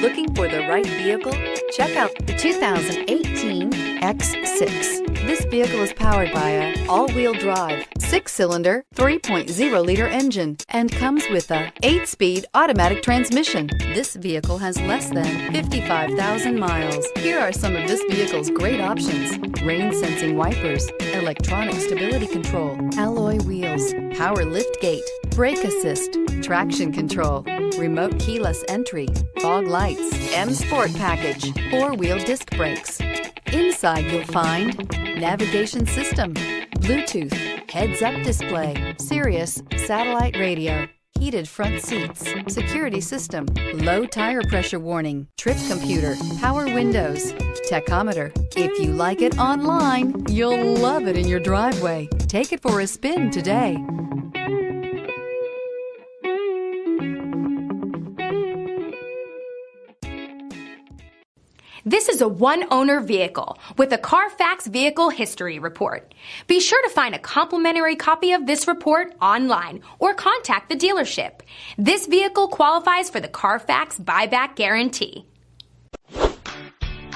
Looking for the right vehicle? Check out the 2018 X6. This vehicle is powered by a all-wheel drive, 6-cylinder, 3.0-liter engine and comes with a 8-speed automatic transmission. This vehicle has less than 55,000 miles. Here are some of this vehicle's great options: rain-sensing wipers, electronic stability control, alloy wheels, power liftgate, brake assist, traction control, remote keyless entry, fog lights, M Sport Package, 4-wheel disc brakes. Inside you'll find navigation system, Bluetooth, heads-up display, Sirius Satellite Radio, heated front seats, security system, low tire pressure warning, trip computer, power windows, tachometer. If you like it online, you'll love it in your driveway. Take it for a spin today. This is a one-owner vehicle with a CARFAX Vehicle History Report. Be sure to find a complimentary copy of this report online or contact the dealership. This vehicle qualifies for the CARFAX Buyback Guarantee.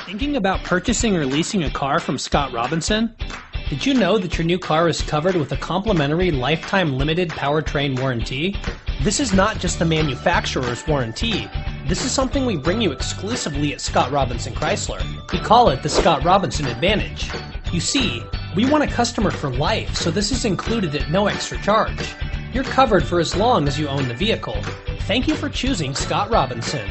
Thinking about purchasing or leasing a car from Scott Robinson? Did you know that your new car is covered with a complimentary lifetime limited powertrain warranty? This is not just the manufacturer's warranty. This is something we bring you exclusively at Scott Robinson Chrysler. We call it the Scott Robinson Advantage. You see, we want a customer for life, so this is included at no extra charge. You're covered for as long as you own the vehicle. Thank you for choosing Scott Robinson.